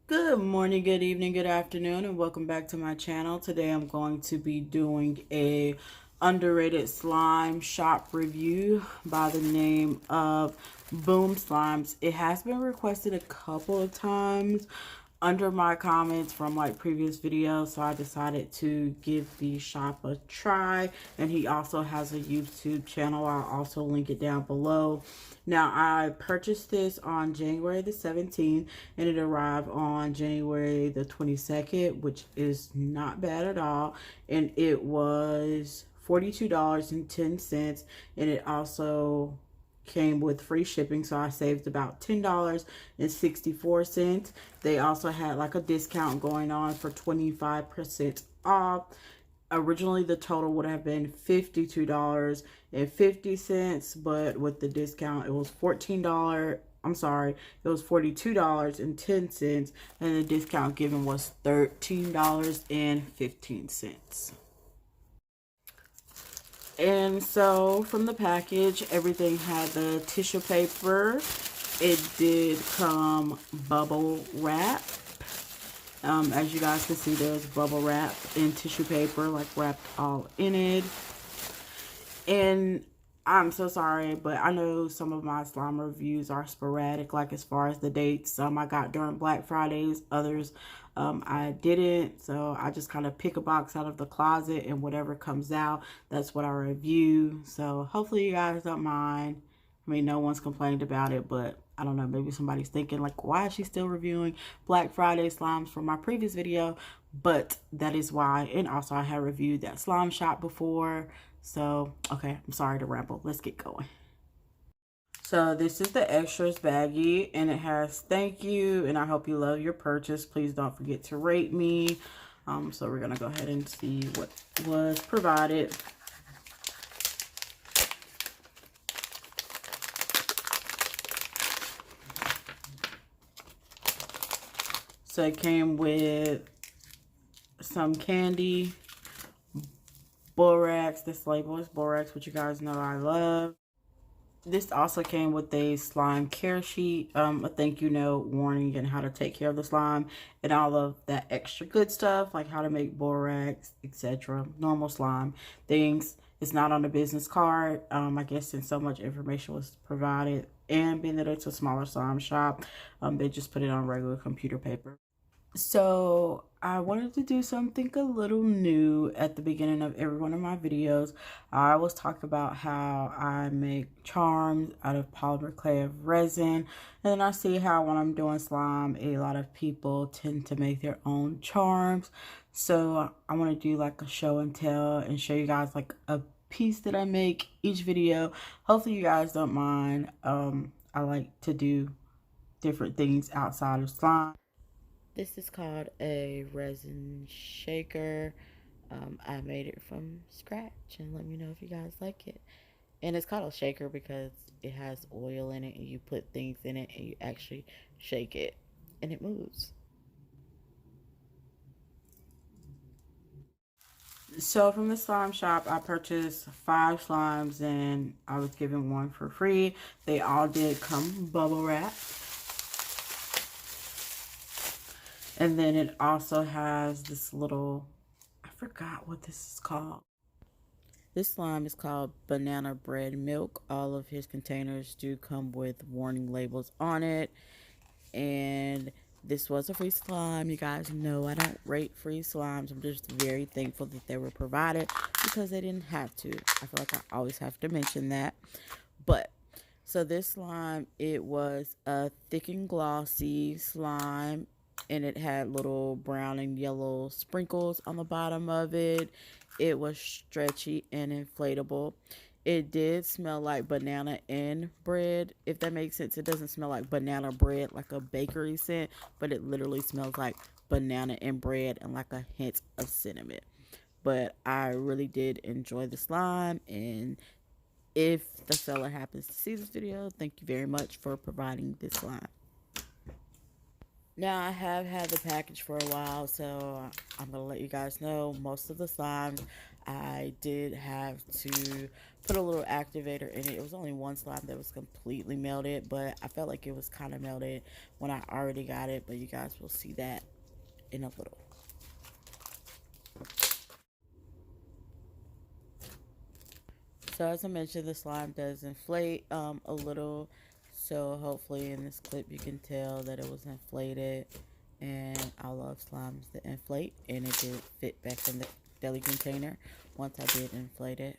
Good morning, good evening, good afternoon, and welcome back to my channel. Today I'm going to be doing a underrated slime shop review by the name of Boom Slimes. It has been requested a couple of times under my comments from like previous videos, so I decided to give the shop a try. And he also has a YouTube channel. I'll also link it down below. Now, I purchased this on January the 17th and it arrived on January the 22nd, which is not bad at all. And it was $42.10, and it also came with free shipping, so I saved about $10.64. They also had like a discount going on for 25% off. Originally the total would have been $52.50, but with the discount it was $14. I'm sorry, it was $42.10, and the discount given was $13.15. And so from the package, everything had the tissue paper. It did come bubble wrap. As you guys can see, there's bubble wrap and tissue paper like wrapped all in it. And I'm so sorry, but I know some of my slime reviews are sporadic, like as far as the dates. Some I got during Black Fridays, others I didn't. So I just kind of pick a box out of the closet, and whatever comes out, that's what I review. So hopefully you guys don't mind. I mean, no one's complained about it, but I don't know, maybe somebody's thinking like, why is she still reviewing Black Friday slimes from my previous video? But that is why. And also I have reviewed that slime shop before. So, okay, I'm sorry to ramble. Let's get going. So this is the extras baggie, and it has thank you, and I hope you love your purchase. Please don't forget to rate me. So we're gonna go ahead and see what was provided. So it came with some candy, borax. This label is borax, which you guys know I love. This also came with a slime care sheet, a thank you note, warning, and how to take care of the slime, and all of that extra good stuff, like how to make borax, etc. Normal slime things. It's not on the business card. I guess since so much information was provided, and being that it's a smaller slime shop, they just put it on regular computer paper. So I wanted to do something a little new at the beginning of every one of my videos. I always talk about how I make charms out of polymer clay of resin. And then I see how when I'm doing slime, a lot of people tend to make their own charms. So I want to do like a show and tell and show you guys like a piece that I make each video. Hopefully you guys don't mind. I like to do different things outside of slime. This is called a resin shaker. I made it from scratch, and let me know if you guys like it. And it's called a shaker because it has oil in it, and you put things in it and you actually shake it and it moves. So from the slime shop, I purchased 5 slimes and I was given one for free. They all did come bubble wrap. And then it also has this little, I forgot what this is called. This slime is called Banana Bread Milk. All of his containers do come with warning labels on it. And this was a free slime. You guys know I don't rate free slimes. I'm just very thankful that they were provided because they didn't have to. I feel like I always have to mention that. But so this slime, it was a thick and glossy slime, and it had little brown and yellow sprinkles on the bottom of it. It was stretchy and inflatable. It did smell like banana and bread, if that makes sense. It doesn't smell like banana bread, like a bakery scent, but it literally smells like banana and bread and like a hint of cinnamon. But I really did enjoy the slime, and if the seller happens to see this video, thank you very much for providing this slime. Now, I have had the package for a while, so I'm going to let you guys know most of the slimes I did have to put a little activator in it. It was only one slime that was completely melted, but I felt like it was kind of melted when I already got it, but you guys will see that in a little. So as I mentioned, the slime does inflate a little. So hopefully in this clip you can tell that it was inflated. And I love slimes that inflate, and it did fit back in the deli container once I did inflate it.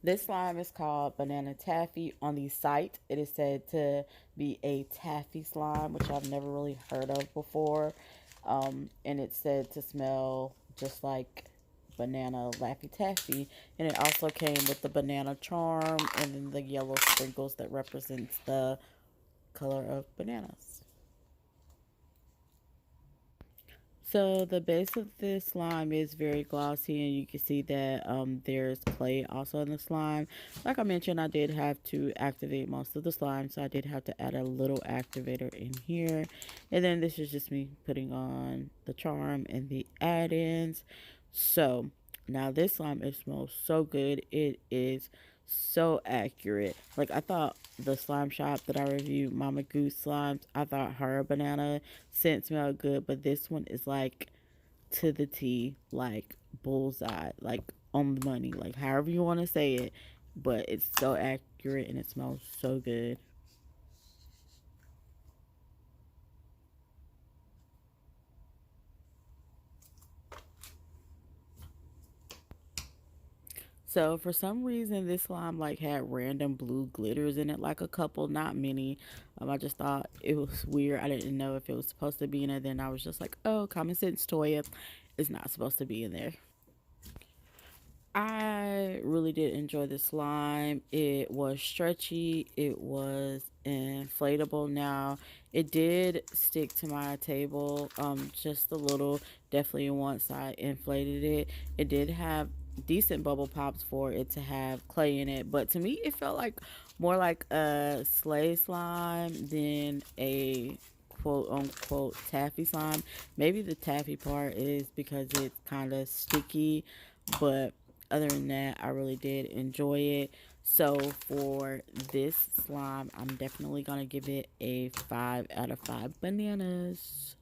This slime is called Banana Taffy. On the site, it is said to be a taffy slime, which I've never really heard of before. And it's said to smell just like banana Laffy Taffy. And it also came with the banana charm and then the yellow sprinkles that represents the color of bananas. So the base of this slime is very glossy, and you can see that there's clay also in the slime. Like I mentioned, I did have to activate most of the slime, so I did have to add a little activator in here. And then this is just me putting on the charm and the add-ins. So now this slime, it smells so good. It is so accurate. Like, I thought the slime shop that I reviewed, Mama Goose slimes, I thought her banana scent smelled good, but this one is like to the T, like bullseye, like on the money, like however you want to say it, but it's so accurate and it smells so good. So for some reason, this slime like had random blue glitters in it, like a couple, not many. I just thought it was weird. I didn't know if it was supposed to be in it. Then I was just like, oh, common sense, Toya, it's not supposed to be in there. I really did enjoy the slime. It was stretchy. It was inflatable. Now, it did stick to my table just a little. Definitely once I inflated it. It did have decent bubble pops for it to have clay in it, but to me it felt like more like a sleigh slime than a quote unquote taffy slime. Maybe the taffy part is because it's kind of sticky, but other than that, I really did enjoy it. So for this slime, I'm definitely gonna give it a 5 out of 5 bananas.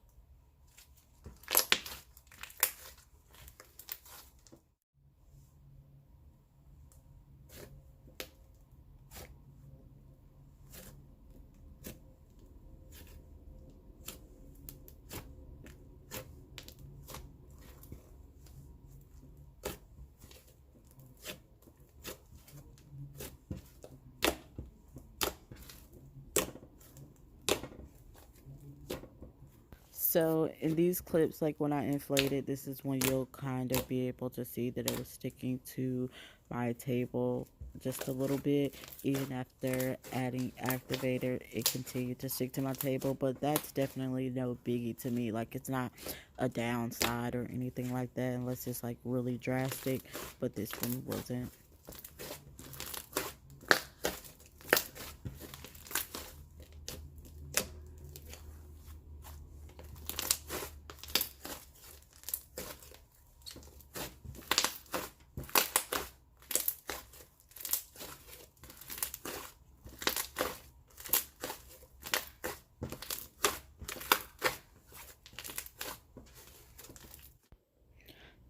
So in these clips, like when I inflated, this is when you'll kind of be able to see that it was sticking to my table just a little bit. Even after adding activator, it continued to stick to my table, but that's definitely no biggie to me. Like, it's not a downside or anything like that unless it's like really drastic, but this one wasn't.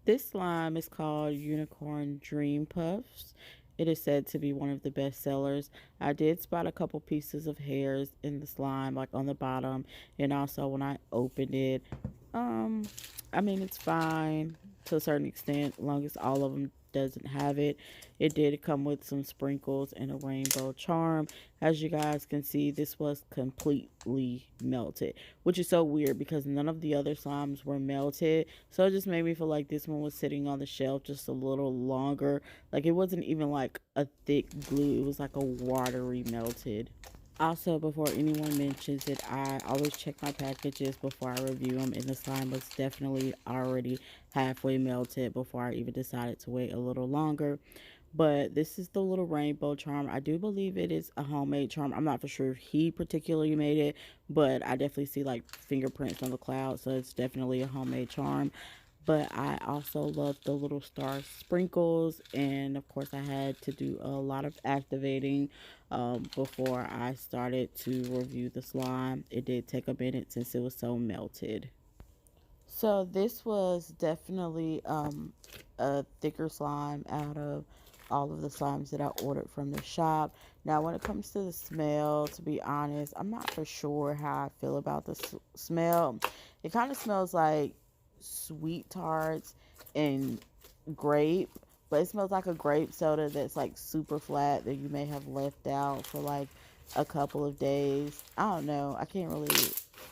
This slime is called Unicorn Dream Puffs. It is said to be one of the best sellers. I did spot a couple pieces of hairs in the slime, like on the bottom, and also when I opened it. Um, I mean, it's fine to a certain extent, as long as all of them doesn't have it. It did come with some sprinkles and a rainbow charm. As you guys can see, this was completely melted, which is so weird because none of the other slimes were melted. So it just made me feel like this one was sitting on the shelf just a little longer. Like, it wasn't even like a thick glue, it was like a watery melted. Also, before anyone mentions it, I always check my packages before I review them, and the slime was definitely already halfway melted before I even decided to wait a little longer. But this is the little rainbow charm. I do believe it is a homemade charm. I'm not for sure if he particularly made it, but I definitely see like fingerprints on the cloud, so it's definitely a homemade charm. But I also love the little star sprinkles, and of course I had to do a lot of activating before I started to review the slime. It did take a minute since it was so melted. So this was definitely a thicker slime out of all of the slimes that I ordered from the shop. Now, when it comes to the smell, to be honest, I'm not for sure how I feel about the smell. It kind of smells like sweet tarts and grape, but it smells like a grape soda that's like super flat that you may have left out for like a couple of days. I don't know. I can't really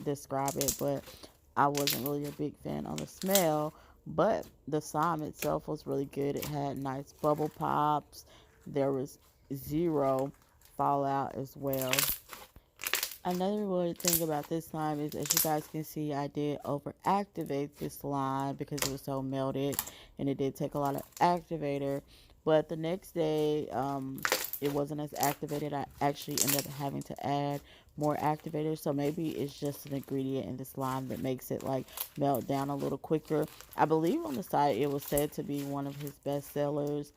describe it, but I wasn't really a big fan on the smell, but the slime itself was really good. It had nice bubble pops. There was zero fallout as well. Another weird thing about this slime is, as you guys can see, I did overactivate this slime because it was so melted, and it did take a lot of activator. But the next day, it wasn't as activated. I actually ended up having to add more activators, so maybe it's just an ingredient in the slime that makes it like melt down a little quicker. I believe on the site it was said to be one of his best sellers.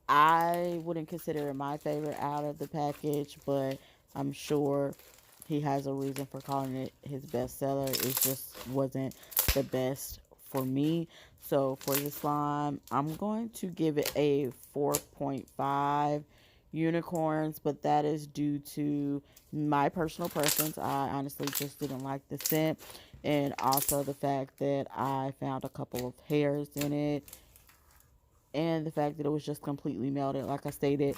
I wouldn't consider it my favorite out of the package, but I'm sure he has a reason for calling it his bestseller. It just wasn't the best for me. So for the slime, I'm going to give it a 4.5 unicorns, but that is due to my personal preference. I honestly just didn't like the scent, and also the fact that I found a couple of hairs in it, and the fact that it was just completely melted. Like I stated,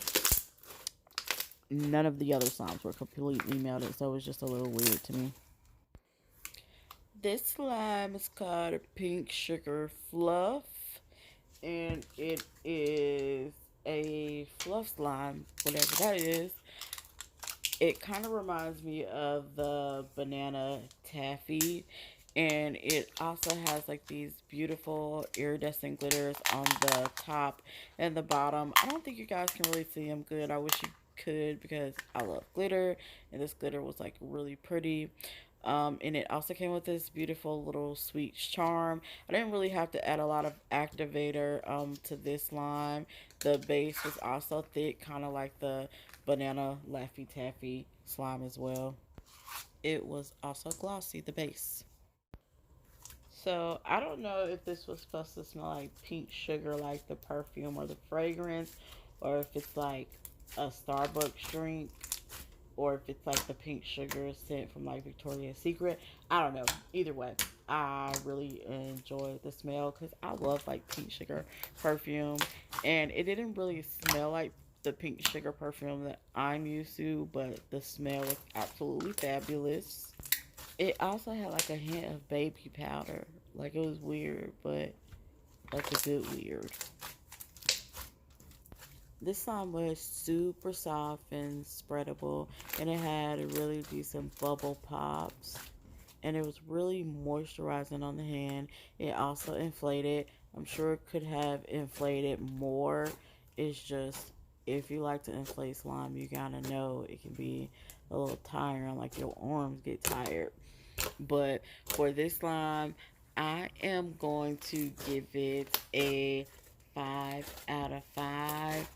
none of the other slimes were completely melted, so it was just a little weird to me. This slime is called Pink Sugar Fluff, and it is a fluff slime, whatever that is. It kind of reminds me of the banana taffy, and it also has like these beautiful iridescent glitters on the top and the bottom. I don't think you guys can really see them good. I wish you could, because I love glitter, and this glitter was like really pretty. And it also came with this beautiful little sweet charm. I didn't really have to add a lot of activator to this lime. The base was also thick, kind of like the banana Laffy Taffy slime as well. It was also glossy, the base. So I don't know if this was supposed to smell like pink sugar, like the perfume or the fragrance, or if it's like a Starbucks drink, or if it's like the pink sugar scent from like Victoria's Secret. I don't know. Either way, I really enjoyed the smell because I love like pink sugar perfume, and it didn't really smell like the pink sugar perfume that I'm used to, but the smell was absolutely fabulous. It also had like a hint of baby powder. Like it was weird, but like a good weird. This slime was super soft and spreadable, and it had really decent bubble pops, and it was really moisturizing on the hand. It also inflated. I'm sure it could have inflated more. It's just, if you like to inflate slime, you gotta know it can be a little tiring, like your arms get tired. But for this slime, I am going to give it a 5 out of 5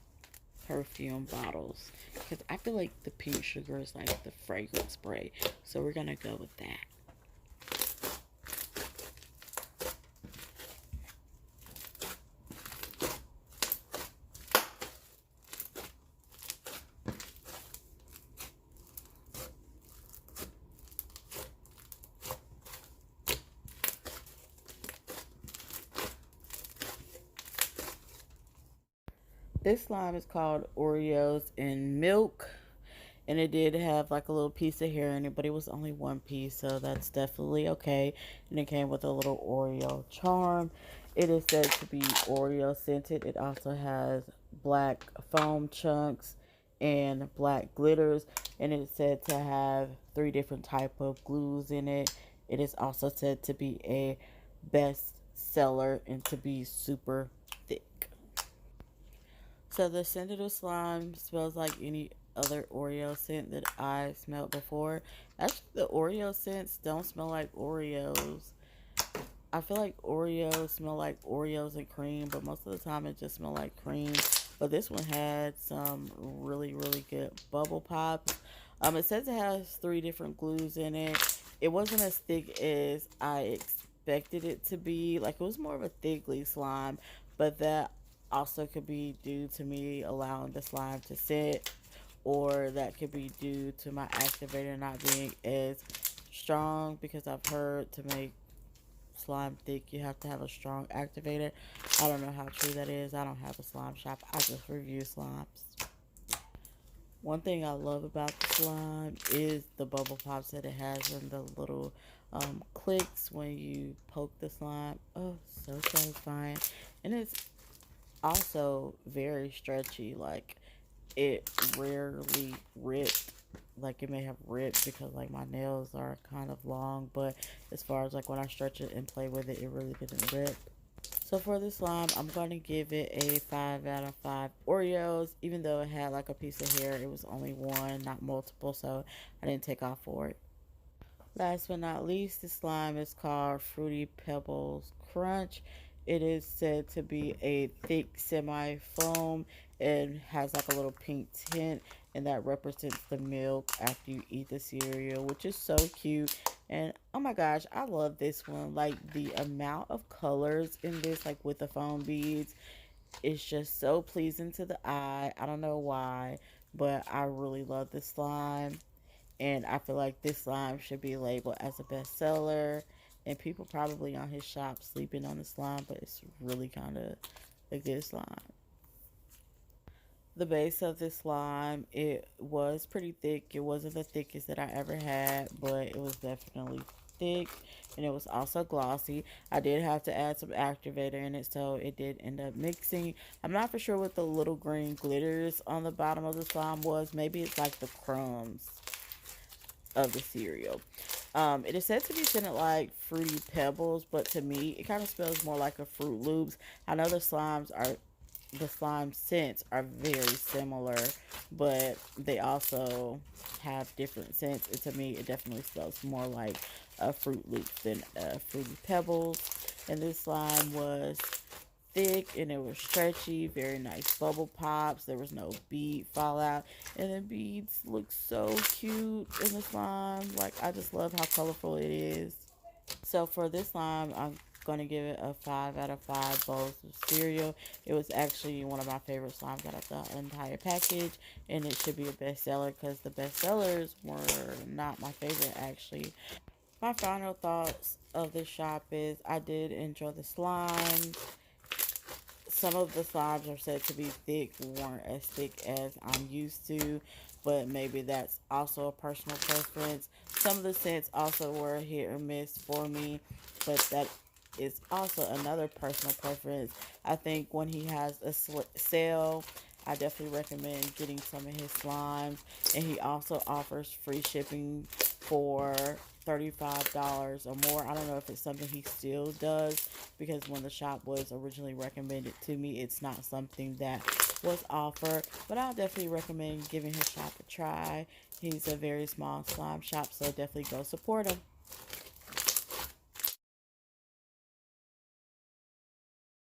perfume bottles, because I feel like the pink sugar is like the fragrance spray. So we're gonna go with that. This slime is called Oreos and Milk, and it did have like a little piece of hair in it, but it was only one piece, so that's definitely okay. And it came with a little Oreo charm. It is said to be Oreo scented. It also has black foam chunks and black glitters, and it's said to have 3 different type of glues in it. It is also said to be a best seller and to be super thick. So the scent of the slime smells like any other Oreo scent that I smelled before. Actually, the Oreo scents don't smell like Oreos. I feel like Oreos smell like Oreos and cream, but most of the time it just smells like cream. But this one had some really, really good bubble pops. It says it has 3 different glues in it. It wasn't as thick as I expected it to be. Like, it was more of a thickly slime, but that also could be due to me allowing the slime to sit, or that could be due to my activator not being as strong, because I've heard to make slime thick you have to have a strong activator. I don't know how true that is. I don't have a slime shop. I just review slimes. One thing I love about the slime is the bubble pops that it has and the little clicks when you poke the slime. Oh, so satisfying. And it's also very stretchy. Like, it rarely ripped. Like, it may have ripped because like my nails are kind of long, but as far as like when I stretch it and play with it, it really didn't rip. So for this slime, I'm going to give it a 5 out of 5 Oreos. Even though it had like a piece of hair, it was only one, not multiple, so I didn't take off for it. Last but not least, the slime is called Fruity Pebbles Crunch. It is said to be a thick semi foam and has like a little pink tint, and that represents the milk after you eat the cereal, which is so cute. And oh my gosh, I love this one. Like, the amount of colors in this, like with the foam beads, is just so pleasing to the eye. I don't know why, but I really love this slime. And I feel like this slime should be labeled as a bestseller. And people probably on his shop sleeping on the slime, but it's really kind of a good slime. The base of this slime, it was pretty thick. It wasn't the thickest that I ever had, but it was definitely thick, and it was also glossy. I did have to add some activator in it, so it did end up mixing. I'm not for sure what the little green glitters on the bottom of the slime was. Maybe it's like the crumbs of the cereal. It is said to be scented like Fruity Pebbles, but to me, it kind of smells more like a Fruit Loops. I know the slime scents are very similar, but they also have different scents. And to me, it definitely smells more like a Fruit Loops than a Fruity Pebbles. And this slime was thick and it was stretchy, very nice bubble pops. There was no bead fallout, and the beads look so cute in the slime. Like, I just love how colorful it is. So for this slime, I'm gonna give it a 5 out of 5 bowls of cereal. It was actually one of my favorite slimes out of the entire package, and it should be a bestseller because the bestsellers were not my favorite actually. My final thoughts of this shop is I did enjoy the slimes. Some of the slimes are said to be thick, weren't as thick as I'm used to, but maybe that's also a personal preference. Some of the scents also were hit or miss for me, but that is also another personal preference. I think when he has a sale, I definitely recommend getting some of his slimes, and he also offers free shipping for $35 or more. I don't know if it's something he still does, because when the shop was originally recommended to me, it's not something that was offered, but I'll definitely recommend giving his shop a try. He's a very small slime shop, so definitely go support him.